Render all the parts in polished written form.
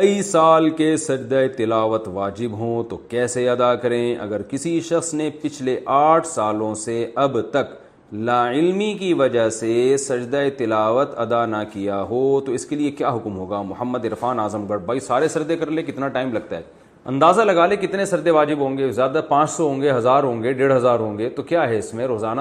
کئی سال کے سجدہ تلاوت واجب ہوں تو کیسے ادا کریں؟ اگر کسی شخص نے پچھلے 8 سالوں سے اب تک لا علمی کی وجہ سے سجدہ تلاوت ادا نہ کیا ہو تو اس کے لیے کیا حکم ہوگا؟ محمد عرفان اعظم گڑھ۔ بھائی سارے سجدے کر لے، کتنا ٹائم لگتا ہے؟ اندازہ لگا لے کتنے سجدے واجب ہوں گے، زیادہ 500 ہوں گے، 1000 ہوں گے، 1500 ہوں گے، تو کیا ہے اس میں؟ روزانہ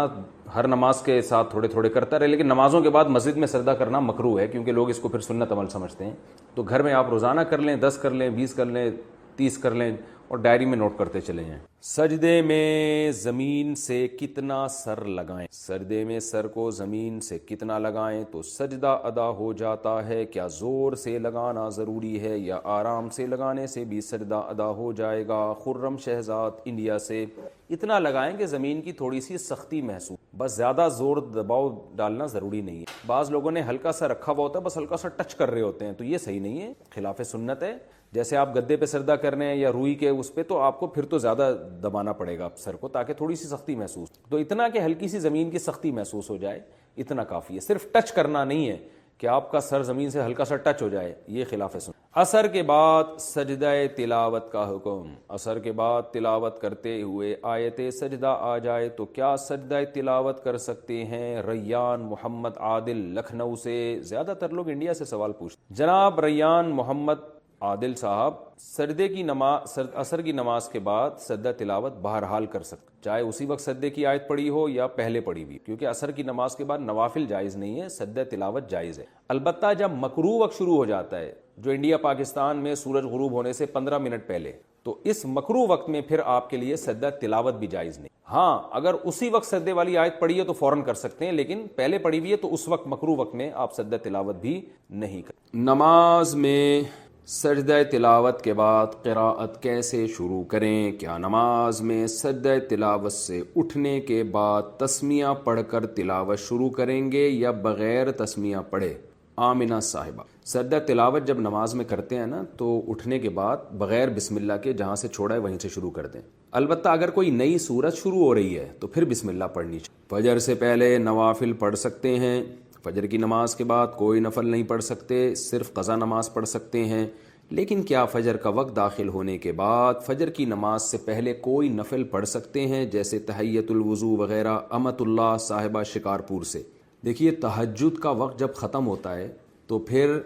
ہر نماز کے ساتھ تھوڑے تھوڑے کرتا رہے، لیکن نمازوں کے بعد مسجد میں سجدہ کرنا مکروہ ہے کیونکہ لوگ اس کو پھر سنت عمل سمجھتے ہیں۔ تو گھر میں آپ روزانہ کر لیں، 10 کر لیں، 20 کر لیں، 30 کر لیں اور ڈائری میں نوٹ کرتے چلے جائیں۔ سجدے میں زمین سے کتنا سر لگائیں؟ سجدے میں سر کو زمین سے کتنا لگائیں تو سجدہ ادا ہو جاتا ہے؟ کیا زور سے لگانا ضروری ہے یا آرام سے لگانے سے بھی سجدہ ادا ہو جائے گا؟ خرم شہزاد انڈیا سے۔ اتنا لگائیں کہ زمین کی تھوڑی سی سختی محسوس، بس زیادہ زور دباؤ ڈالنا ضروری نہیں ہے۔ بعض لوگوں نے ہلکا سا رکھا ہوا ہوتا ہے، بس ہلکا سا ٹچ کر رہے ہوتے ہیں، تو یہ صحیح نہیں ہے، خلاف سنت ہے۔ جیسے آپ گدے پہ سجدہ کر رہے ہیں یا روئی کے اس پہ، تو آپ کو پھر تو زیادہ دبانا پڑے گا سر کو تاکہ تھوڑی سی سختی محسوس، تو اتنا کہ ہلکی سی زمین کی سختی محسوس ہو جائے، اتنا کافی ہے۔ صرف ٹچ کرنا نہیں ہے کہ آپ کا سر زمین سے ہلکا سا ٹچ ہو جائے، یہ خلاف سنت۔ عصر کے بعد سجدہ تلاوت کا حکم۔ عصر کے بعد تلاوت کرتے ہوئے آیت سجدہ آ جائے تو کیا سجدہ تلاوت کر سکتے ہیں؟ ریان محمد عادل لکھنؤ سے۔ زیادہ تر لوگ انڈیا سے سوال پوچھتے۔ جناب ریان محمد عادل صاحب، سجدے کی نماز، عصر کی نماز کے بعد سجدہ تلاوت بہرحال کر سکتے، چاہے اسی وقت سجدے کی آیت پڑھی ہو یا پہلے پڑھی ہوئی، کیونکہ عصر کی نماز کے بعد نوافل جائز نہیں ہے، سجدہ تلاوت جائز ہے۔ البتہ جب مکروہ وقت شروع ہو جاتا ہے، جو انڈیا پاکستان میں سورج غروب ہونے سے 15 منٹ پہلے، تو اس مکروہ وقت میں پھر آپ کے لیے سجدہ تلاوت بھی جائز نہیں۔ ہاں اگر اسی وقت سجدے والی آیت پڑھی ہے تو فوراً کر سکتے ہیں، لیکن پہلے پڑھی ہوئی ہے تو اس وقت مکروہ وقت میں آپ سجدہ تلاوت بھی نہیں کرتے۔ نماز میں سجدہ تلاوت کے بعد قراءت کیسے شروع کریں؟ کیا نماز میں سجدہ تلاوت سے اٹھنے کے بعد تسمیہ پڑھ کر تلاوت شروع کریں گے یا بغیر تسمیہ پڑھے؟ آمنہ صاحبہ، سجدہ تلاوت جب نماز میں کرتے ہیں نا تو اٹھنے کے بعد بغیر بسم اللہ کے جہاں سے چھوڑا ہے وہیں سے شروع کر دیں۔ البتہ اگر کوئی نئی سورت شروع ہو رہی ہے تو پھر بسم اللہ پڑھنی چاہیے۔ فجر سے پہلے نوافل پڑھ سکتے ہیں، فجر کی نماز کے بعد کوئی نفل نہیں پڑھ سکتے، صرف قضا نماز پڑھ سکتے ہیں۔ لیکن کیا فجر کا وقت داخل ہونے کے بعد فجر کی نماز سے پہلے کوئی نفل پڑھ سکتے ہیں، جیسے تحیۃ الوضو وغیرہ؟ امت اللہ صاحبہ شکارپور سے۔ دیکھیے تہجد کا وقت جب ختم ہوتا ہے تو پھر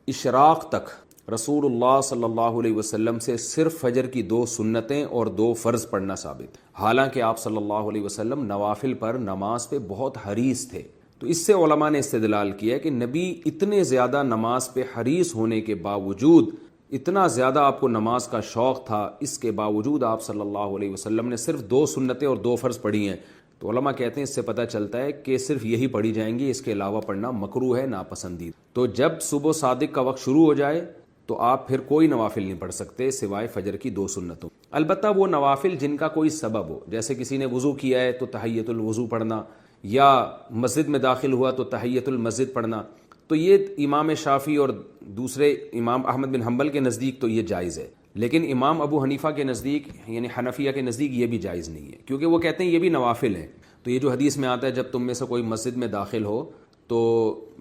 اشراق تک رسول اللہ صلی اللہ علیہ وسلم سے صرف فجر کی 2 سنتیں اور 2 فرض پڑھنا ثابت ہے، حالانکہ آپ صلی اللہ علیہ وسلم نوافل پر نماز پہ بہت حریص تھے۔ تو اس سے علماء نے استدلال کیا کہ نبی اتنے زیادہ نماز پہ حریص ہونے کے باوجود، اتنا زیادہ آپ کو نماز کا شوق تھا، اس کے باوجود آپ صلی اللہ علیہ وسلم نے صرف 2 سنتیں اور 2 فرض پڑھی ہیں۔ تو علماء کہتے ہیں اس سے پتہ چلتا ہے کہ صرف یہی پڑھی جائیں گی، اس کے علاوہ پڑھنا مکروہ ہے، ناپسندیدہ۔ تو جب صبح صادق کا وقت شروع ہو جائے تو آپ پھر کوئی نوافل نہیں پڑھ سکتے سوائے فجر کی 2 سنتوں۔ البتہ وہ نوافل جن کا کوئی سبب ہو، جیسے کسی نے وضو کیا ہے تو تحیۃ الوضو پڑھنا، یا مسجد میں داخل ہوا تو تحیۃ المسجد پڑھنا، تو یہ امام شافعی اور دوسرے امام احمد بن حنبل کے نزدیک تو یہ جائز ہے، لیکن امام ابو حنیفہ کے نزدیک یعنی حنفیہ کے نزدیک یہ بھی جائز نہیں ہے، کیونکہ وہ کہتے ہیں یہ بھی نوافل ہیں۔ تو یہ جو حدیث میں آتا ہے جب تم میں سے کوئی مسجد میں داخل ہو تو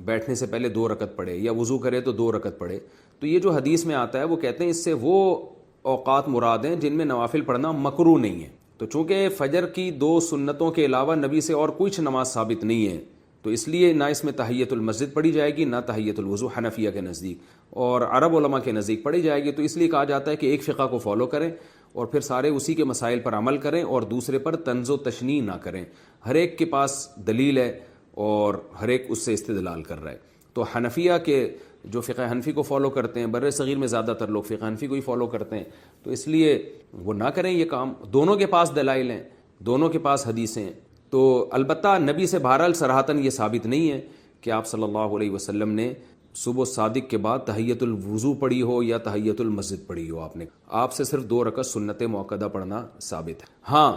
بیٹھنے سے پہلے 2 رکعت پڑھے، یا وضو کرے تو 2 رکعت پڑھے، تو یہ جو حدیث میں آتا ہے وہ کہتے ہیں اس سے وہ اوقات مراد ہیں جن میں نوافل پڑھنا مکروہ نہیں ہے۔ تو چونکہ فجر کی 2 سنتوں کے علاوہ نبی سے اور کچھ نماز ثابت نہیں ہے، تو اس لیے نہ اس میں تحیۃ المسجد پڑھی جائے گی، نہ تحیۃ الوضو حنفیہ کے نزدیک، اور عرب علماء کے نزدیک پڑھی جائے گی۔ تو اس لیے کہا جاتا ہے کہ ایک فقہ کو فالو کریں اور پھر سارے اسی کے مسائل پر عمل کریں اور دوسرے پر طنز و تشنیع نہ کریں۔ ہر ایک کے پاس دلیل ہے اور ہر ایک اس سے استدلال کر رہا ہے۔ تو حنفیہ کے جو فقہ حنفی کو فالو کرتے ہیں، بر صغیر میں زیادہ تر لوگ فقہ حنفی کو ہی فالو کرتے ہیں، تو اس لیے وہ نہ کریں یہ کام۔ دونوں کے پاس دلائل ہیں، دونوں کے پاس حدیثیں ہیں۔ تو البتہ نبی سے بہرحال صراحتاً یہ ثابت نہیں ہے کہ آپ صلی اللہ علیہ وسلم نے صبح صادق کے بعد تحیۃ الوضو پڑھی ہو یا تحیۃ المسجد پڑھی ہو۔ آپ سے صرف 2 رکعت سنت موقدہ پڑھنا ثابت ہے۔ ہاں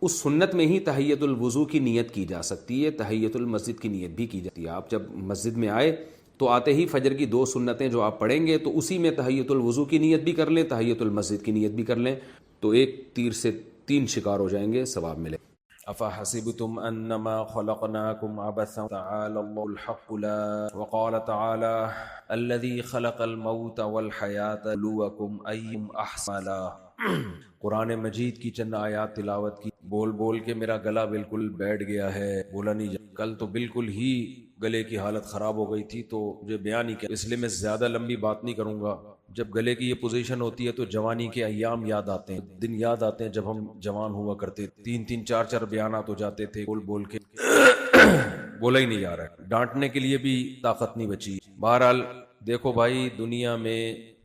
اس سنت میں ہی تحیۃ الوضو کی نیت کی جا سکتی ہے، تحیۃ المسجد کی نیت بھی کی جاتی ہے۔ آپ جب مسجد میں آئے تو آتے ہی فجر کی 2 سنتیں جو آپ پڑھیں گے تو اسی میں تحیۃ الوضو کی نیت بھی کر لیں، تحیۃ المسجد کی نیت بھی کر لیں، تو ایک تیر سے 3 شکار ہو جائیں گے، ثواب ملے۔ افحسبتم انما خلقناكم عبثا تعالى الله الحق لا وقال تعالى الذي خلق الموت والحياة ليبلوكم ايكم احسن عملا۔ قرآن مجید کی چند آیات تلاوت کی، بول بول کے میرا گلا بالکل بیٹھ گیا ہے، بولا نہیں جا۔ کل تو بالکل ہی گلے کی حالت خراب ہو گئی تھی تو مجھے بیان نہیں کیا، اس لیے میں زیادہ لمبی بات نہیں کروں گا۔ جب گلے کی یہ پوزیشن ہوتی ہے تو جوانی کے ایام یاد آتے ہیں، دن یاد آتے ہیں جب ہم جوان ہوا کرتے، 3 4 بیانات ہو جاتے تھے، بول بول کے بولا ہی نہیں جا رہا ہے، ڈانٹنے کے لیے بھی طاقت نہیں بچی۔ بہرحال دیکھو بھائی، دنیا میں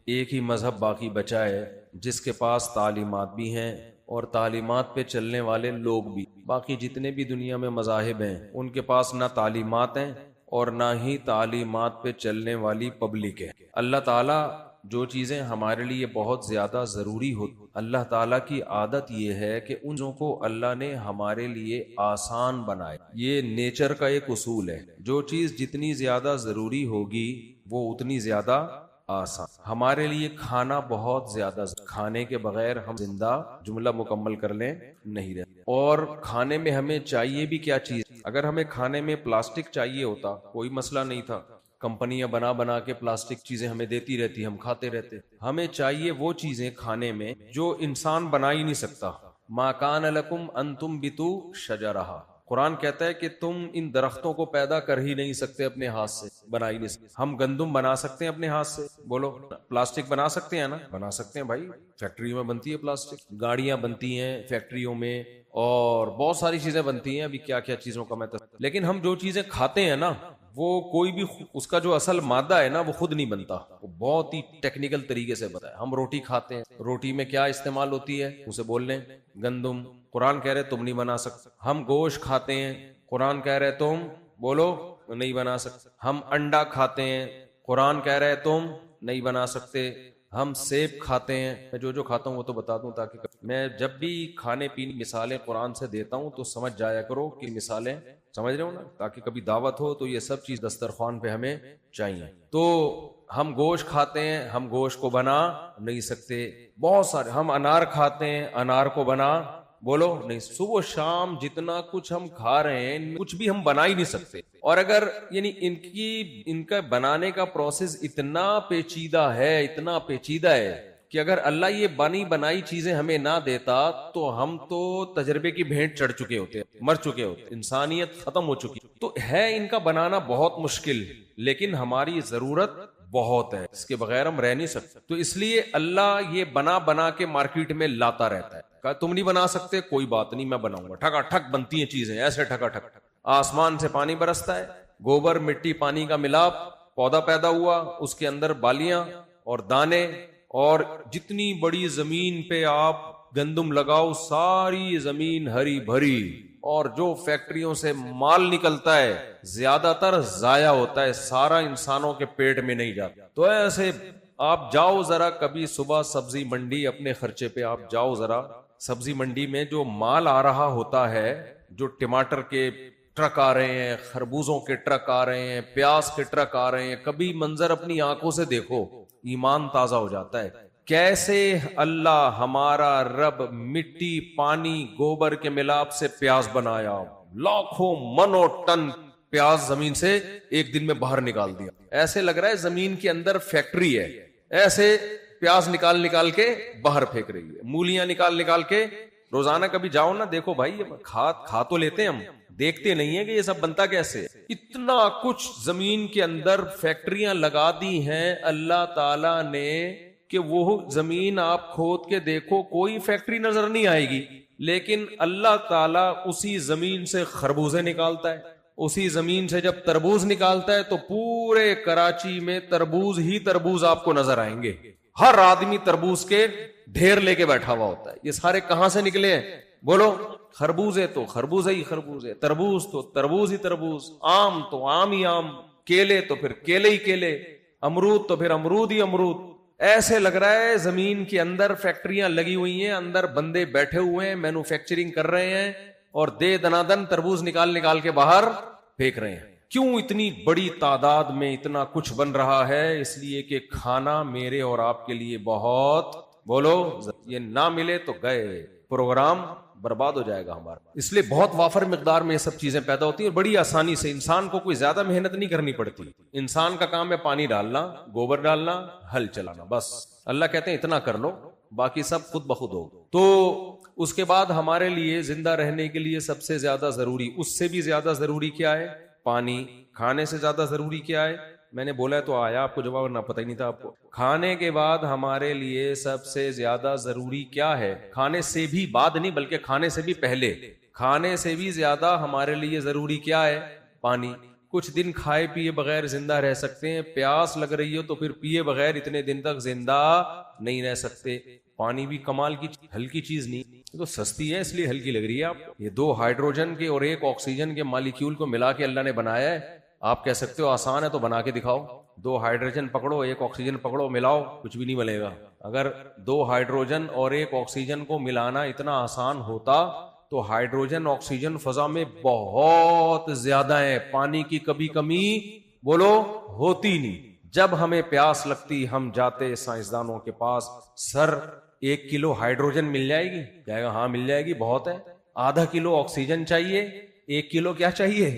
ایک ہی مذہب باقی بچا ہے جس کے پاس تعلیمات بھی ہیں اور تعلیمات پہ چلنے والے لوگ بھی۔ باقی جتنے بھی دنیا میں مذاہب ہیں ان کے پاس نہ تعلیمات ہیں اور نہ ہی تعلیمات پہ چلنے والی پبلک ہے۔ اللہ تعالیٰ جو چیزیں ہمارے لیے بہت زیادہ ضروری ہوتی، اللہ تعالیٰ کی عادت یہ ہے کہ ان چیزوں کو اللہ نے ہمارے لیے آسان بنائے۔ یہ نیچر کا ایک اصول ہے، جو چیز جتنی زیادہ ضروری ہوگی وہ اتنی زیادہ آسان۔ ہمارے لیے کھانا بہت زیادہ، کھانے کے بغیر ہم زندہ، جملہ مکمل کر لیں، نہیں رہتے۔ اور کھانے میں ہمیں چاہیے بھی کیا چیز؟ اگر ہمیں کھانے میں پلاسٹک چاہیے ہوتا کوئی مسئلہ نہیں تھا، کمپنیاں بنا بنا کے پلاسٹک چیزیں ہمیں دیتی رہتی، ہم کھاتے رہتے۔ ہمیں چاہیے وہ چیزیں کھانے میں جو انسان بنا ہی نہیں سکتا۔ ما کان لکم ان تنبتوا شجرہا، قرآن کہتا ہے کہ تم ان درختوں کو پیدا کر ہی نہیں سکتے اپنے ہاتھ سے، بنا ہی نہیں سکتے۔ ہم گندم بنا سکتے ہیں اپنے ہاتھ سے؟ بولو، پلاسٹک بنا سکتے ہیں نا؟ بنا سکتے ہیں بھائی، فیکٹریوں میں بنتی ہے پلاسٹک، گاڑیاں بنتی ہیں فیکٹریوں میں اور بہت ساری چیزیں بنتی ہیں، ابھی کیا کیا چیزوں کا میں لیکن ہم جو چیزیں کھاتے ہیں نا، وہ کوئی بھی اس کا جو اصل مادہ ہے نا وہ خود نہیں بنتا، وہ بہت ہی ٹیکنیکل طریقے سے بنتا ہے۔ ہم روٹی کھاتے ہیں، روٹی میں کیا استعمال ہوتی ہے؟ اسے بول لیں گندم، قرآن کہہ رہے تم نہیں بنا سکتے۔ ہم گوشت کھاتے ہیں، قرآن کہہ رہے تم بولو نہیں بنا سکتے۔ ہم انڈا کھاتے ہیں، قرآن کہہ رہے تم نہیں بنا سکتے۔ ہم سیب کھاتے ہیں، میں جو کھاتا ہوں وہ تو بتا دوں تاکہ میں جب بھی کھانے پینے مثالیں قرآن سے دیتا ہوں تو سمجھ جایا کرو کہ مثالیں سمجھ رہے ہو نا، تاکہ کبھی دعوت ہو تو یہ سب چیز دسترخوان پہ ہمیں چاہیے۔ تو ہم گوشت کھاتے ہیں، ہم گوشت کو بنا نہیں سکتے۔ بہت سارے، ہم انار کھاتے ہیں، انار کو بنا بولو نہیں، صبح و شام جتنا کچھ ہم کھا رہے ہیں کچھ بھی ہم بنا ہی نہیں سکتے۔ اور اگر یعنی ان کا بنانے کا پروسیس اتنا پیچیدہ ہے، اتنا پیچیدہ ہے کہ اگر اللہ یہ بنی بنائی چیزیں ہمیں نہ دیتا تو ہم تو تجربے کی بھینٹ چڑھ چکے ہوتے، مر چکے ہوتے، انسانیت ختم ہو چکی۔ تو ہے ان کا بنانا بہت مشکل، لیکن ہماری ضرورت بہت ہے، اس کے بغیر ہم رہ نہیں سکتے۔ تو اس لیے اللہ یہ بنا بنا کے مارکیٹ میں لاتا رہتا ہے۔ کہا تم نہیں بنا سکتے، کوئی بات نہیں، میں بناؤں گا۔ ٹھکا ٹھک بنتی ہیں چیزیں، ایسے ٹھکا ٹھک، آسمان سے پانی برستا ہے، گوبر مٹی پانی کا ملاپ، پودا پیدا ہوا، اس کے اندر بالیاں اور دانے، اور جتنی بڑی زمین پہ آپ گندم لگاؤ ساری زمین ہری بھری، اور جو فیکٹریوں سے مال نکلتا ہے زیادہ تر ضائع ہوتا ہے، سارا انسانوں کے پیٹ میں نہیں جاتا۔ تو ایسے آپ جاؤ ذرا کبھی صبح سبزی منڈی، اپنے خرچے پہ آپ جاؤ ذرا سبزی منڈی میں، جو مال آ رہا ہوتا ہے، جو ٹماٹر کے ٹرک آ رہے ہیں، خربوزوں کے ٹرک آ رہے ہیں، پیاز کے ٹرک آ رہے ہیں، کبھی منظر اپنی آنکھوں سے دیکھو، ایمان تازہ ہو جاتا ہے۔ کیسے اللہ ہمارا رب مٹی پانی گوبر کے ملاپ سے پیاز بنایا، لاکھوں منوں ٹن پیاز زمین سے ایک دن میں باہر نکال دیا، ایسے لگ رہا ہے زمین کے اندر فیکٹری ہے، ایسے پیاز نکال کے باہر پھینک رہی ہے، مولیاں نکال کے۔ روزانہ کبھی جاؤ نا، دیکھو بھائی، کھا تو لیتے ہیں ہم، دیکھتے نہیں ہیں کہ یہ سب بنتا کیسے۔ اتنا کچھ زمین کے اندر فیکٹریاں لگا دی ہیں اللہ تعالی نے کہ وہ زمین آپ کھود کے دیکھو کوئی فیکٹری نظر نہیں آئے گی، لیکن اللہ تعالیٰ اسی زمین سے خربوزے نکالتا ہے، اسی زمین سے جب تربوز نکالتا ہے تو پورے کراچی میں تربوز ہی تربوز آپ کو نظر آئیں گے، ہر آدمی تربوز کے ڈھیر لے کے بیٹھا ہوا ہوتا ہے۔ یہ سارے کہاں سے نکلے ہیں؟ بولو، خربوزے تو خربوزے ہی خربوزے، تربوز تو تربوز ہی تربوز، آم تو آم ہی آم، کیلے تو پھر کیلے ہی کیلے، امرود تو پھر امرود ہی امرود۔ ایسے لگ رہا ہے زمین کے اندر فیکٹریاں لگی ہوئی ہیں، اندر بندے بیٹھے ہوئے ہیں، مینوفیکچرنگ کر رہے ہیں اور دے دنادن تربوز نکال کے باہر پھینک رہے ہیں۔ کیوں اتنی بڑی تعداد میں اتنا کچھ بن رہا ہے؟ اس لیے کہ کھانا میرے اور آپ کے لیے بہت، بولو، یہ نہ ملے تو گئے، پروگرام برباد ہو جائے گا ہمارا. اس لیے بہت وافر مقدار میں یہ سب چیزیں پیدا ہوتی ہیں اور بڑی آسانی سے. انسان کو کوئی زیادہ محنت نہیں کرنی پڑتی. انسان کا کام ہے پانی ڈالنا, گوبر ڈالنا, ہل چلانا, بس. اللہ کہتے ہیں اتنا کر لو, باقی سب خود بخود ہو. تو اس کے بعد ہمارے لیے زندہ رہنے کے لیے سب سے زیادہ ضروری, اس سے بھی زیادہ ضروری کیا ہے؟ پانی. کھانے سے زیادہ ضروری کیا ہے؟ میں نے بولا ہے تو آیا آپ کو جواب, نہ پتہ ہی نہیں تھا آپ کو. کھانے کے بعد ہمارے لیے سب سے زیادہ ضروری کیا ہے؟ کھانے سے بھی بعد نہیں, بلکہ کھانے سے بھی پہلے, کھانے سے بھی زیادہ ہمارے لیے ضروری کیا ہے؟ پانی. کچھ دن کھائے پیے بغیر زندہ رہ سکتے ہیں, پیاس لگ رہی ہو تو پھر پیے بغیر اتنے دن تک زندہ نہیں رہ سکتے. پانی بھی کمال کی ہلکی چیز نہیں, یہ تو سستی ہے اس لیے ہلکی لگ رہی ہے آپ کو. یہ 2 ہائیڈروجن کے اور 1 آکسیجن کے مالیکیول کو ملا کے اللہ نے بنایا ہے. آپ کہہ سکتے ہو آسان ہے تو بنا کے دکھاؤ. 2 ہائیڈروجن پکڑو, 1 آکسیجن پکڑو, ملاؤ, کچھ بھی نہیں ملے گا. اگر 2 ہائیڈروجن اور 1 آکسیجن کو ملانا اتنا آسان ہوتا تو ہائیڈروجن آکسیجن فضا میں بہت زیادہ ہے, پانی کی کبھی کمی بولو ہوتی نہیں. جب ہمیں پیاس لگتی ہم جاتے سائنسدانوں کے پاس, سر 1 کلو ہائیڈروجن مل جائے گی؟ کہے گا ہاں مل جائے گی, بہت ہے. ½ کلو آکسیجن چاہیے, 1 کلو کیا چاہیے؟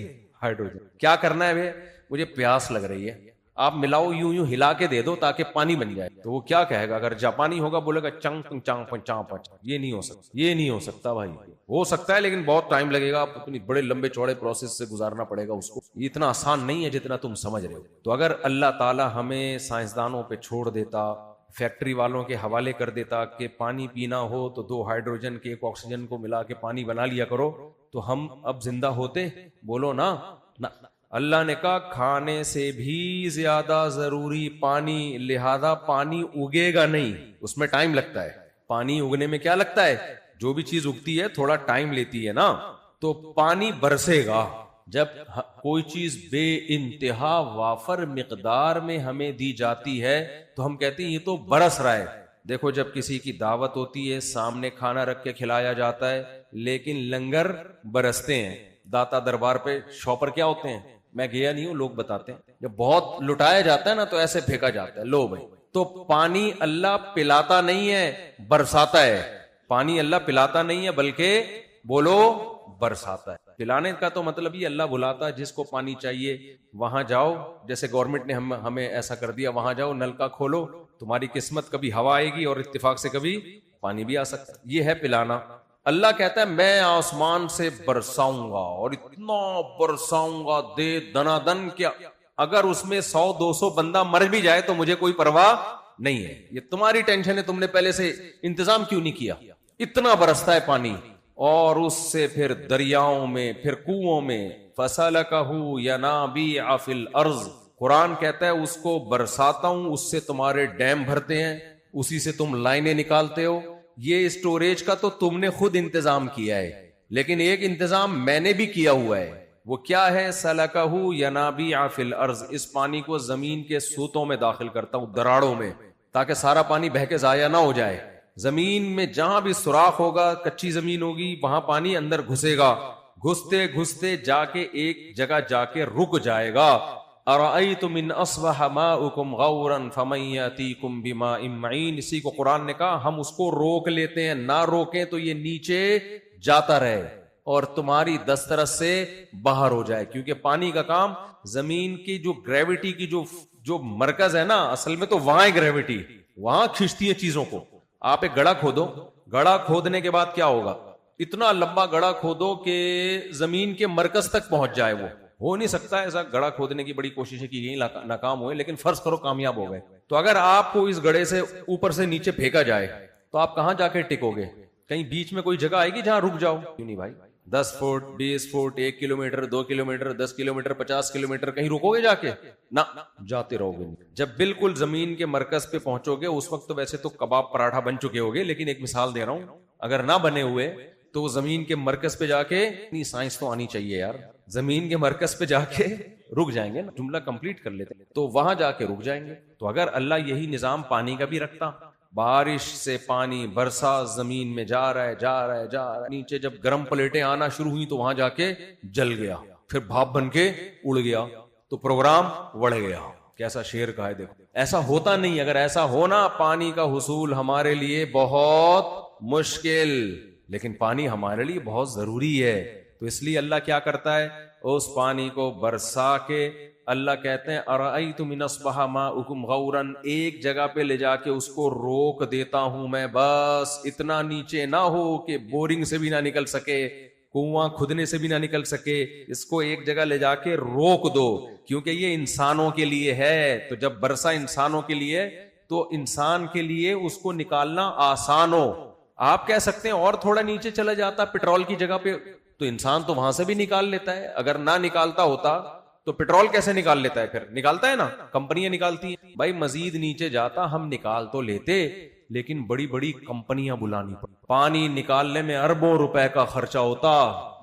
ہائیڈروجن. کیا کرنا ہے بھائی؟ مجھے پیاس لگ رہی ہے, آپ ملاؤ, یوں ہلا کے دے دو تاکہ پانی بن جائے. تو وہ کیا کہے گا؟ اگر جاپانی ہوگا بولے گا چنگ پنگ چانگ پنگ چانگ پنگ. یہ نہیں ہو سکتا, یہ نہیں ہو سکتا بھائی. ہو سکتا ہے لیکن بہت ٹائم لگے گا, آپ اتنی بڑے لمبے چوڑے پروسیس سے گزارنا پڑے گا اس کو. یہ اتنا آسان نہیں ہے جتنا تم سمجھ رہے ہو. تو اگر اللہ تعالی ہمیں سائنسدانوں پہ چھوڑ دیتا, فیکٹری والوں کے حوالے کر دیتا کہ پانی پینا ہو تو 2 ہائیڈروجن کے 1 آکسیجن کو ملا کے پانی بنا لیا کرو, تو ہم اب زندہ ہوتے؟ بولو نا. اللہ نے کہا کھانے سے بھی زیادہ ضروری پانی, لہذا پانی اگے گا نہیں, اس میں ٹائم لگتا ہے. پانی اگنے میں کیا لگتا ہے؟ جو بھی چیز اگتی ہے تھوڑا ٹائم لیتی ہے نا. تو پانی برسے گا. جب کوئی چیز بے انتہا وافر مقدار میں ہمیں دی جاتی ہے تو ہم کہتے ہیں یہ تو برس رہا ہے. دیکھو جب کسی کی دعوت ہوتی ہے, سامنے کھانا رکھ کے کھلایا جاتا ہے, لیکن لنگر برستے ہیں. داتا دربار پہ شاپر کیا ہوتے ہیں؟ میں گیا نہیں ہوں, لوگ بتاتے ہیں. جب بہت لٹایا جاتا ہے نا تو ایسے پھینکا جاتا ہے, لو بھائی. تو پانی اللہ پلاتا نہیں ہے, برساتا ہے. پانی اللہ پلاتا نہیں ہے بلکہ بولو برساتا ہے. پلانے کا تو مطلب یہ اللہ بلاتا ہے جس کو پانی چاہیے وہاں جاؤ. جیسے گورنمنٹ نے ہمیں ایسا کر دیا, وہاں جاؤ نل کا کھولو, تمہاری قسمت کبھی ہوا آئے گی اور اتفاق سے کبھی پانی بھی آ سکتا ہے. یہ ہے پلانا. اللہ کہتا ہے میں آسمان سے برساؤں گا اور اتنا برساؤں گا دے دنا دن کیا, اگر اس میں 100-200 بندہ مر بھی جائے تو مجھے کوئی پرواہ نہیں ہے. یہ تمہاری ٹینشن ہے, تم نے پہلے سے انتظام کیوں نہیں کیا. اتنا برستا ہے پانی, اور اس سے پھر دریاؤں میں, پھر کنووں میں. فَسَلَكَهُ يَنَابِيعَ فِي الْأَرْضِ, قرآن کہتا ہے اس کو برساتا ہوں, اس سے تمہارے ڈیم بھرتے ہیں, اسی سے تم لائنیں نکالتے ہو. یہ اسٹوریج کا تو تم نے خود انتظام کیا ہے, لیکن ایک انتظام میں نے بھی کیا ہوا ہے. وہ کیا ہے؟ سَلَكَهُ يَنَابِيعَ فِي الْأَرْضِ, اس پانی کو زمین کے سوتوں میں داخل کرتا ہوں, دراڑوں میں, تاکہ سارا پانی بہہ کے ضائع نہ ہو جائے. زمین میں جہاں بھی سوراخ ہوگا, کچی زمین ہوگی, وہاں پانی اندر گھسے گا, گھستے گھستے جا کے ایک جگہ جا کے رک جائے گا. اَرَأَيْتُمْ إِنْ أَصْبَحَ مَاؤُكُمْ غَوْرًا فَمَن يَأْتِيكُم بِمَاءٍ مَّعِينٍ. اسی کو قرآن نے کہا ہم اس کو روک لیتے ہیں, نہ روکیں تو یہ نیچے جاتا رہے اور تمہاری دسترس سے باہر ہو جائے. کیونکہ پانی کا کام زمین کی جو گریوٹی کی جو مرکز ہے نا, اصل میں تو وہاں ہے گریوٹی, وہاں کھینچتی ہے چیزوں کو. آپ ایک گڑھا کھودو, گڑھا کھودنے کے بعد کیا ہوگا؟ اتنا لمبا گڑھا کھودو کہ زمین کے مرکز تک پہنچ جائے. وہ ہو نہیں سکتا ایسا, گڑھا کھودنے کی بڑی کوششیں کی گئی, ناکام ہوئے, لیکن فرض کرو کامیاب ہو گئے. تو اگر آپ کو اس گڑھے سے اوپر سے نیچے پھینکا جائے تو آپ کہاں جا کے ٹکو گے؟ کہیں بیچ میں کوئی جگہ آئے گی جہاں رک جاؤ؟ کیوں نہیں بھائی. 10 foot 20 foot 1 kilometre 2 kilometre 10 kilometre 50 kilometre کہیں رکو گے جا کے؟ نہ, جاتے رہو گے. جب بالکل زمین کے مرکز پہ پہنچو گے اس وقت تو ویسے تو کباب پراٹھا بن چکے ہوگے, لیکن ایک مثال دے رہا ہوں, اگر نہ بنے ہوئے تو زمین کے مرکز پہ جا کے, اتنی سائنس تو آنی چاہیے یار, زمین کے مرکز پہ جا کے رک جائیں گے. جملہ کمپلیٹ کر لیتے تو وہاں جا کے رک جائیں گے. تو اگر اللہ یہی نظام پانی کا بھی رکھتا, بارش سے پانی برسا زمین میں جا رہا ہے, نیچے جب گرم پلیٹیں آنا شروع ہوئی تو وہاں جا کے جل گیا, پھر بھاپ بن کے اڑ گیا, تو پروگرام بڑھ گیا. کیسا شعر کا ہے دیکھو. ایسا ہوتا نہیں. اگر ایسا ہونا, پانی کا حصول ہمارے لیے بہت مشکل. لیکن پانی ہمارے لیے بہت ضروری ہے. تو اس لیے اللہ کیا کرتا ہے, اس پانی کو برسا کے اللہ کہتے ہیں ارأیتم ان اصبح ماؤکم غورا, ایک جگہ پہ لے جا کے اس کو روک دیتا ہوں میں, بس اتنا نیچے نہ ہو کہ بورنگ سے بھی نہ نکل سکے, کنواں کھدنے سے بھی نہ نکل سکے, اس کو ایک جگہ لے جا کے روک دو, کیونکہ یہ انسانوں کے لیے ہے. تو جب برسا انسانوں کے لیے تو انسان کے لیے اس کو نکالنا آسان ہو. آپ کہہ سکتے ہیں اور تھوڑا نیچے چلا جاتا پیٹرول کی جگہ پہ تو انسان تو وہاں سے بھی نکال لیتا ہے. اگر نہ نکالتا ہوتا تو پیٹرول کیسے نکال لیتا ہے, پھر نکالتا ہے نا, کمپنیاں نکالتی ہیں. بھائی مزید نیچے جاتا ہم نکال تو لیتے, لیکن بڑی بڑی کمپنیاں بلانی پڑتی, پانی نکالنے میں اربوں روپے کا خرچہ ہوتا,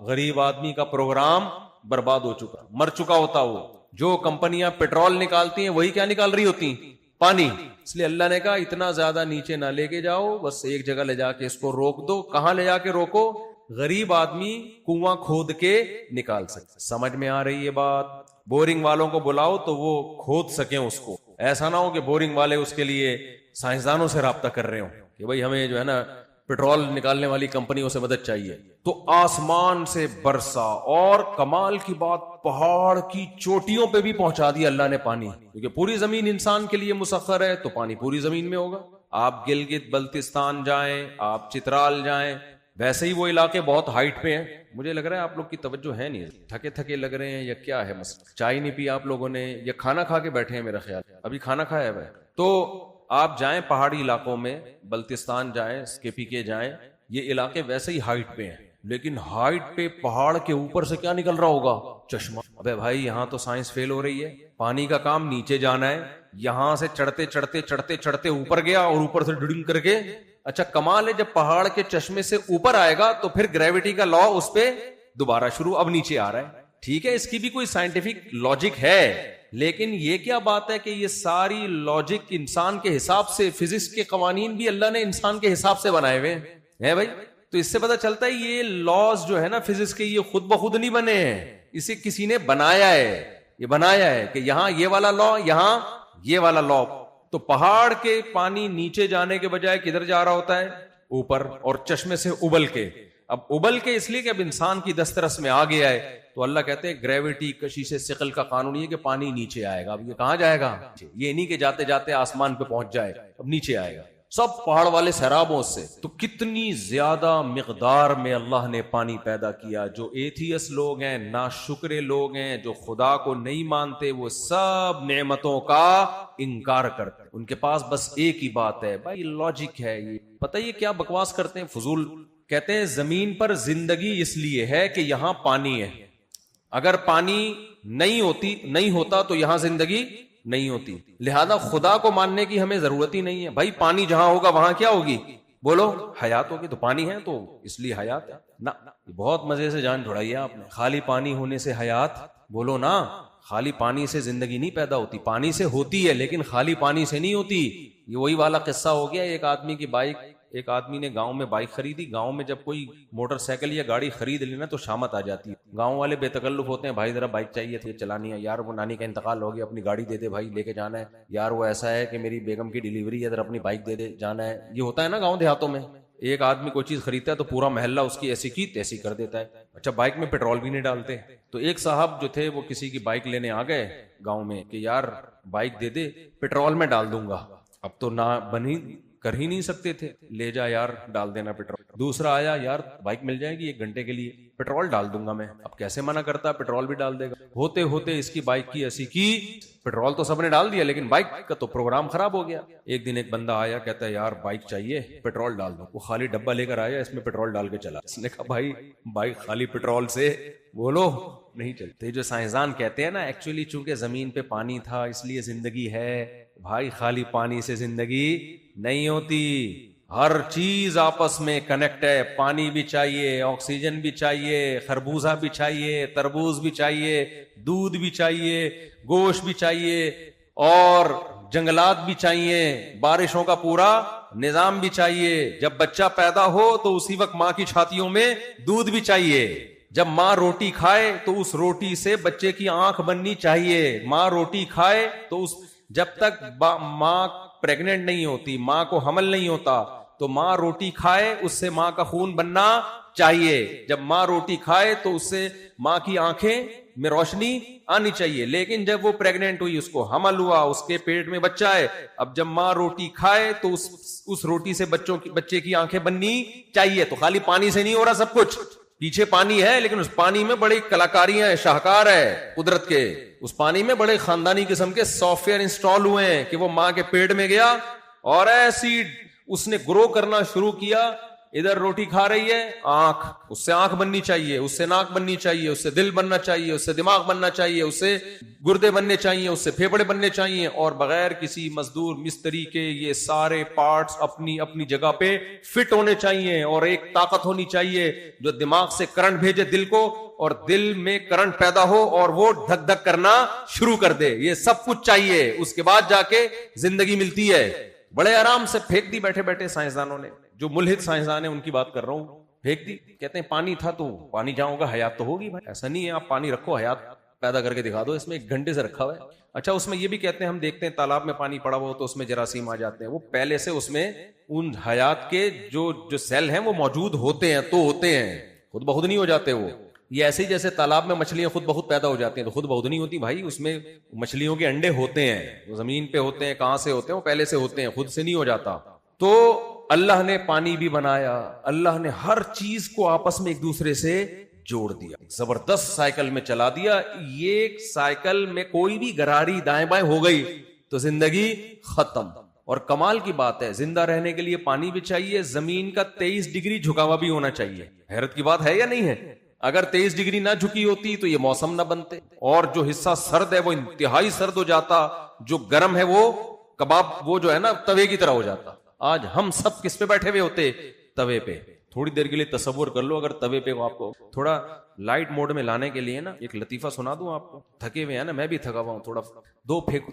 غریب آدمی کا پروگرام برباد ہو چکا, مر چکا ہوتا. وہ جو کمپنیاں پیٹرول نکالتی ہیں وہی کیا نکال رہی ہوتی, پانی. اس لیے اللہ نے کہا اتنا زیادہ نیچے نہ لے کے جاؤ, بس ایک جگہ لے جا کے اس کو روک دو. کہاں لے جا کے روکو, غریب آدمی کنواں کھود کے نکال سکتے. سمجھ میں آ رہی ہے بات؟ بورنگ والوں کو بلاؤ تو وہ کھود سکیں اس کو, ایسا نہ ہو کہ بورنگ والے اس کے لیے سائنسدانوں سے رابطہ کر رہے ہوں کہ بھائی ہمیں جو ہے نا پیٹرول نکالنے والی کمپنیوں سے مدد چاہیے. تو آسمان سے برسا, اور کمال کی بات پہاڑ کی چوٹیوں پہ بھی پہنچا دیا اللہ نے پانی, کیونکہ پوری زمین انسان کے لیے مسخر ہے تو پانی پوری زمین میں ہوگا. آپ گلگت بلتستان جائیں, آپ چترال جائیں, ویسے ہی وہ علاقے بہت ہائٹ پہ ہیں. مجھے لگ رہا ہے آپ لوگ کی توجہ ہے نہیں, تھکے تھکے لگ رہے ہیں یا کیا ہے مسئلہ, چائے نہیں پی آپ لوگوں نے یا کھانا کھا کے بیٹھے ہیں, میرا خیال ابھی کھانا کھایا ہے. تو آپ جائیں پہاڑی علاقوں میں, بلتستان جائیں, KPK جائیں, یہ علاقے ویسے ہی ہائٹ پہ ہیں, لیکن ہائٹ پہ پہاڑ کے اوپر سے کیا نکل رہا ہوگا, چشمہ. ابے بھائی یہاں تو سائنس فیل ہو رہی ہے, پانی کا کام نیچے جانا ہے, یہاں سے چڑھتے چڑھتے چڑھتے چڑھتے اوپر گیا اور اوپر سے ڈڈنگ کر کے. اچھا کمال ہے, جب پہاڑ کے چشمے سے اوپر آئے گا تو پھر گریوٹی کا لا اس پہ دوبارہ شروع, اب نیچے آ رہا ہے. ٹھیک ہے, اس کی بھی کوئی سائنٹیفک لاجک ہے, لیکن یہ کیا بات ہے کہ یہ ساری لاجک انسان کے حساب سے, فزکس کے قوانین بھی اللہ نے انسان کے حساب سے بنائے ہوئے ہیں بھائی. تو اس سے پتہ چلتا ہے یہ لاز جو ہے نا فزکس کے, یہ خود بخود نہیں بنے ہیں, اسے کسی نے بنایا ہے. یہ بنایا ہے کہ یہاں یہ والا لا, یہاں یہ والا لا. تو پہاڑ کے پانی نیچے جانے کے بجائے کدھر جا رہا ہوتا ہے, اوپر, اور چشمے سے ابل کے. اب ابل کے اس لیے کہ اب انسان کی دسترس میں آ گیا ہے, تو اللہ کہتے ہیں گریوٹی, کشش ثقل کا قانون یہ کہ پانی نیچے آئے گا. اب یہ کہاں جائے گا, یہ نہیں کہ جاتے جاتے آسمان پہ پہنچ جائے, اب نیچے آئے گا. سب پہاڑ والے سیرابوں سے. تو کتنی زیادہ مقدار میں اللہ نے پانی پیدا کیا. جو ایتھیس لوگ ہیں, ناشکرے لوگ ہیں, جو خدا کو نہیں مانتے, وہ سب نعمتوں کا انکار کرتے. ان کے پاس بس ایک ہی بات ہے, بھائی لاجک ہے. یہ پتہ یہ کیا بکواس کرتے ہیں, فضول. کہتے ہیں زمین پر زندگی اس لیے ہے کہ یہاں پانی ہے, اگر پانی نہیں ہوتا تو یہاں زندگی نہیں ہوتی, لہذا خدا کو ماننے کی ہمیں ضرورت ہی نہیں ہے. بھائی پانی جہاں ہوگا وہاں کیا ہوگی, بولو, حیات ہوگی. تو پانی ہے تو اس لیے حیات ہے نا. بہت مزے سے جان چھڑائی ہے آپ نے, خالی پانی ہونے سے حیات, بولو نا, خالی پانی سے زندگی نہیں پیدا ہوتی, پانی سے ہوتی ہے لیکن خالی پانی سے نہیں ہوتی. یہ وہی والا قصہ ہو گیا, ایک آدمی کی بائک, ایک آدمی نے گاؤں میں بائک خریدی. گاؤں میں جب کوئی موٹر سائیکل یا گاڑی خرید لینا تو شامت آ جاتی ہے. گاؤں والے بے تکلف ہوتے ہیں, بھائی ذرا بائک چاہیے تھی, چلانی ہے. یار وہ نانی کا انتقال ہو گیا, اپنی گاڑی دے دے بھائی, لے کے جانا ہے. یار وہ ایسا ہے کہ میری بیگم کی ڈیلیوری ہے, ذرا اپنی بائک دے دے, جانا ہے. یہ ہوتا ہے نا گاؤں دیہاتوں میں. ایک آدمی کوئی چیز خریدتا ہے تو پورا محلہ اس کی ایسی کی تیسی کر دیتا ہے. اچھا بائک میں پیٹرول بھی نہیں ڈالتے. تو ایک صاحب جو تھے وہ کسی کی بائک لینے آ گئے گاؤں میں کہ یار بائک دے دے, پیٹرول میں ڈال دوں گا. اب تو نہ بنی کر ہی نہیں سکتے تھے, لے جا یار ڈال دینا پیٹرول. دوسرا آیا, یار بائک مل جائے گی 1 گھنٹے کے لیے, پیٹرول ڈال دوں گا میں. اب کیسے منع کرتا, پیٹرول بھی ڈال دے گا. ہوتے ہوتے اس کی بائک کی ایسی کی, پیٹرول تو سب نے ڈال دیا لیکن بائک کا تو پروگرام خراب ہو گیا. ایک دن ایک بندہ آیا, کہتا ہے یار بائک چاہیے, پیٹرول ڈال دو. وہ خالی ڈبہ لے کر آیا, اس میں پیٹرول ڈال کے چلا. اس نے کہا بھائی بائک خالی پیٹرول سے بولو نہیں چلتے. جو سائنسدان کہتے ہیں نا, ایکچولی چونکہ زمین پہ پانی تھا اس لیے زندگی ہے. بھائی خالی پانی سے زندگی نہیں ہوتی, ہر چیز آپس میں کنیکٹ ہے. پانی بھی چاہیے, آکسیجن بھی چاہیے, خربوزہ بھی چاہیے, تربوز بھی چاہیے, دودھ بھی چاہیے, گوشت بھی چاہیے, اور جنگلات بھی چاہیے, بارشوں کا پورا نظام بھی چاہیے. جب بچہ پیدا ہو تو اسی وقت ماں کی چھاتیوں میں دودھ بھی چاہیے. جب ماں روٹی کھائے تو اس روٹی سے بچے کی آنکھ بننی چاہیے. ماں روٹی کھائے تو جب تک ماں پریگننٹ نہیں ہوتی, ماں کو حمل نہیں ہوتا, تو ماں روٹی کھائے اس سے ماں کا خون بننا چاہیے. جب ماں روٹی کھائے تو اس سے ماں کی آنکھیں میں روشنی آنی چاہیے. لیکن جب وہ پریگننٹ ہوئی, اس کو حمل ہوا, اس کے پیٹ میں بچہ ہے, اب جب ماں روٹی کھائے تو اس روٹی سے بچے کی آنکھیں بننی چاہیے. تو خالی پانی سے نہیں ہو رہا سب کچھ, پیچھے پانی ہے لیکن اس پانی میں بڑی کلاکاریاں ہیں, شاہکار ہے قدرت کے. اس پانی میں بڑے خاندانی قسم کے سافٹ ویئر انسٹال ہوئے ہیں کہ وہ ماں کے پیٹ میں گیا اور ایسی اس نے گرو کرنا شروع کیا. ادھر روٹی کھا رہی ہے, آنکھ, اس سے آنکھ بننی چاہیے, اس سے ناک بننی چاہیے, اس سے دل بننا چاہیے, اس سے دماغ بننا چاہیے, اس سے گردے بننے چاہیے, اس سے پھیپھڑے بننے چاہیے, اور بغیر کسی مزدور مستری کے یہ سارے پارٹس اپنی اپنی جگہ پہ فٹ ہونے چاہیے. اور ایک طاقت ہونی چاہیے جو دماغ سے کرنٹ بھیجے دل کو, اور دل میں کرنٹ پیدا ہو اور وہ دھک دھک کرنا شروع کر دے. یہ سب کچھ چاہیے, اس کے بعد جا کے زندگی ملتی ہے. بڑے آرام سے پھینک دی بیٹھے بیٹھے سائنسدانوں نے, جو ملحد سائنسدان ہیں ان کی بات کر رہا ہوں, پھینک دی. کہتے ہیں پانی تھا تو پانی جہاں ہوگا حیات تو ہوگی. بھائی ایسا نہیں ہے آپ پانی رکھو حیات پیدا کر کے دکھا دو, اس میں 1 گھنٹے سے رکھا ہوا ہے. اچھا اس میں یہ بھی کہتے ہیں, ہم دیکھتے ہیں تالاب میں پانی پڑا ہوا ہو تو اس میں جراثیم آ جاتے ہیں, وہ پہلے سے اس میں ان حیات کے جو سیل ہیں وہ موجود ہوتے ہیں, تو ہوتے ہیں, خود بخود نہیں ہو جاتے. وہ یہ ایسے ہی جیسے تالاب میں مچھلیاں خود بخود پیدا ہو جاتی ہیں تو خود بخود نہیں ہوتی بھائی, اس میں مچھلیوں کے انڈے ہوتے ہیں, وہ زمین پہ ہوتے ہیں, کہاں سے ہوتے ہیں, وہ پہلے سے ہوتے ہیں, خود سے نہیں ہو جاتا. تو اللہ نے پانی بھی بنایا, اللہ نے ہر چیز کو آپس میں ایک دوسرے سے جوڑ دیا, زبردست سائیکل میں چلا دیا. یہ سائیکل میں کوئی بھی گراری دائیں بائیں ہو گئی تو زندگی ختم. اور کمال کی بات ہے, زندہ رہنے کے لیے پانی بھی چاہیے, زمین کا 23 ڈگری جھکا ہوا بھی ہونا چاہیے. حیرت کی بات ہے یا نہیں ہے؟ اگر 23 ڈگری نہ جھکی ہوتی تو یہ موسم نہ بنتے, اور جو حصہ سرد ہے وہ انتہائی سرد ہو جاتا, جو گرم ہے وہ کباب وہ جو ہے نا توے کی طرح ہو جاتا. آج ہم سب کس پہ بیٹھے ہوئے ہوتے؟ توے پہ. تھوڑی دیر کے لیے تصور کر لو, اگر توے پہ آپ کو تھوڑا لائٹ موڈ میں لانے کے لیے نا ایک لطیفہ سنا دوں آپ کو. تھکے ہوئے ہیں نا, میں بھی تھکا ہوا ہوں تھوڑا.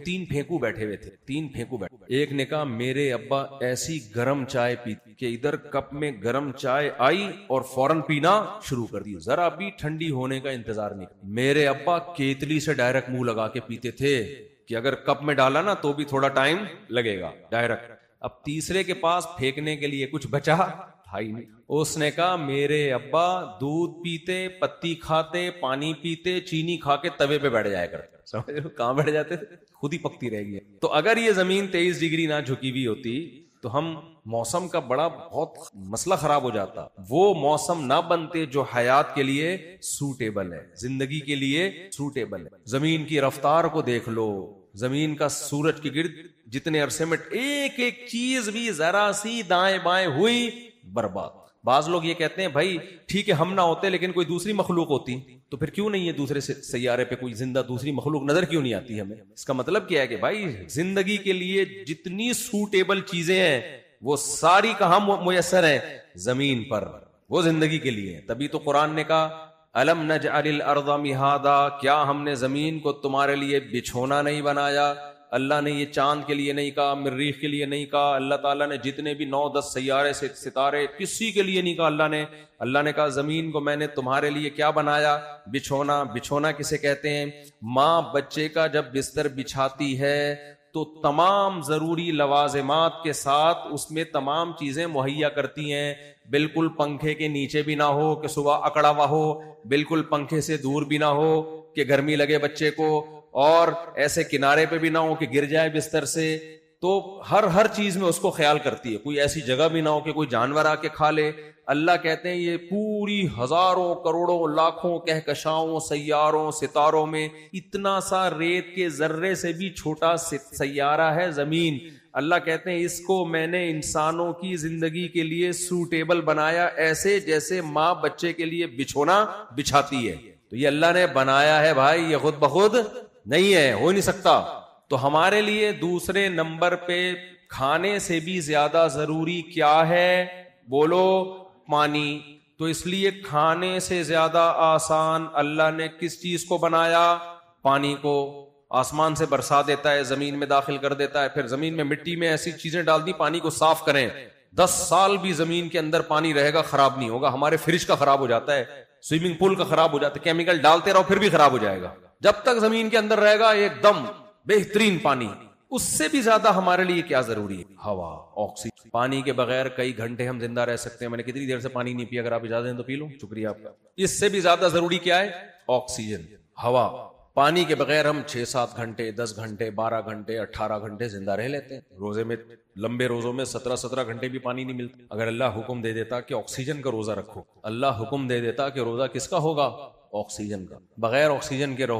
3 پھینکو بیٹھے ہوئے تھے, 3 پھینکو بیٹھے. ایک نے کہا میرے ابا ایسی گرم چائے پیتی کہ ادھر کپ میں گرم چائے آئی اور فوراً پینا شروع کر دی, ذرا بھی ٹھنڈی ہونے کا انتظار نہیں. میرے ابا کیتلی سے ڈائریکٹ منہ لگا کے پیتے تھے کہ اگر کپ میں ڈالا نا تو بھی تھوڑا ٹائم لگے گا, ڈائریکٹ. اب تیسرے کے پاس پھینکنے کے لیے کچھ بچا تھا ہی نہیں. اس نے کہا میرے ابا دودھ پیتے, پتی کھاتے, پانی پیتے, چینی کھا کے توے پہ بیٹھ جایا کرتے. سمجھ رہے ہو کہاں بیٹھ جاتے تھے؟ خود ہی پکتی رہ گئی. تو اگر یہ زمین 23 ڈگری نہ جھکی ہوئی ہوتی تو ہم موسم کا بہت مسئلہ خراب ہو جاتا. وہ موسم نہ بنتے جو حیات کے لیے سوٹیبل ہے, زندگی کے لیے سوٹیبل ہے. زمین کی رفتار کو دیکھ لو, زمین کا سورج کے گرد جتنے عرصے میں ایک ایک چیز بھی ذرا سی دائیں بائیں ہوئی برباد. بعض لوگ یہ کہتے ہیں بھائی ٹھیک ہے ہم نہ ہوتے لیکن کوئی دوسری مخلوق ہوتی, تو پھر کیوں نہیں ہے دوسرے سیارے پہ کوئی زندہ دوسری مخلوق نظر کیوں نہیں آتی ہمیں؟ اس کا مطلب کیا ہے کہ بھائی زندگی کے لیے جتنی سوٹیبل چیزیں ہیں وہ ساری کہاں میسر ہیں؟ زمین پر, وہ زندگی کے لیے. تبھی تو قرآن نے کہا الم نجعل الارض مہادا, کیا ہم نے زمین کو تمہارے لیے بچھونا نہیں بنایا؟ اللہ نے یہ چاند کے لیے نہیں کہا, مریخ کے لیے نہیں کہا, اللہ تعالیٰ نے جتنے بھی 9-10 سیارے ستارے کسی کے لیے نہیں کہا. اللہ نے کہا زمین کو میں نے تمہارے لیے کیا بنایا؟ بچھونا. بچھونا کسے کہتے ہیں؟ ماں بچے کا جب بستر بچھاتی ہے تو تمام ضروری لوازمات کے ساتھ اس میں تمام چیزیں مہیا کرتی ہیں. بالکل پنکھے کے نیچے بھی نہ ہو کہ صبح اکڑا ہوا ہو, بالکل پنکھے سے دور بھی نہ ہو کہ گرمی لگے بچے کو, اور ایسے کنارے پہ بھی نہ ہو کہ گر جائے بستر سے. تو ہر چیز میں اس کو خیال کرتی ہے. کوئی ایسی جگہ بھی نہ ہو کہ کوئی جانور آ کے کھا لے. اللہ کہتے ہیں یہ پوری ہزاروں کروڑوں لاکھوں کہکشاؤں سیاروں ستاروں میں اتنا سا ریت کے ذرے سے بھی چھوٹا سیارہ ہے زمین. اللہ کہتے ہیں اس کو میں نے انسانوں کی زندگی کے لیے سوٹیبل بنایا, ایسے جیسے ماں بچے کے لیے بچھونا بچھاتی ہے. تو یہ اللہ نے بنایا ہے بھائی, یہ خود بخود نہیں ہے, ہو نہیں سکتا. تو ہمارے لیے دوسرے نمبر پہ کھانے سے بھی زیادہ ضروری کیا ہے؟ بولو, پانی. تو اس لیے کھانے سے زیادہ آسان اللہ نے کس چیز کو بنایا؟ پانی کو. آسمان سے برسا دیتا ہے, زمین میں داخل کر دیتا ہے, پھر زمین میں مٹی میں ایسی چیزیں ڈال دی پانی کو صاف کریں. 10 سال بھی زمین کے اندر پانی رہے گا, خراب نہیں ہوگا. ہمارے فریج کا خراب ہو جاتا ہے, سوئمنگ پول کا خراب ہو جاتا ہے, کیمیکل ڈالتے رہو پھر بھی خراب ہو جائے گا. جب تک زمین کے اندر رہے گا ایک دم بہترین پانی. اس سے بھی زیادہ ہمارے لیے کیا ضروری ہے؟ ہوا، آکسیجن. پانی کے بغیر کئی گھنٹے ہم زندہ رہ سکتے ہیں. میں نے کتنی دیر سے پانی نہیں پیا، اگر آپ اجازت دیں تو پی لوں. شکریہ آپ کا. اس سے بھی زیادہ ضروری کیا ہے؟ آکسیجن، ہوا. پانی کے بغیر ہم 6-7 گھنٹے، 10 گھنٹے، 12 گھنٹے، 18 گھنٹے زندہ رہ لیتے ہیں. روزے میں، لمبے روزوں میں 17 گھنٹے بھی پانی نہیں ملتا. اگر اللہ حکم دے دیتا کہ آکسیجن کا روزہ رکھو، اللہ حکم دے دیتا کہ روزہ کس کا ہوگا؟ آکسیجن کا. بغیر آکسیجن کے رہو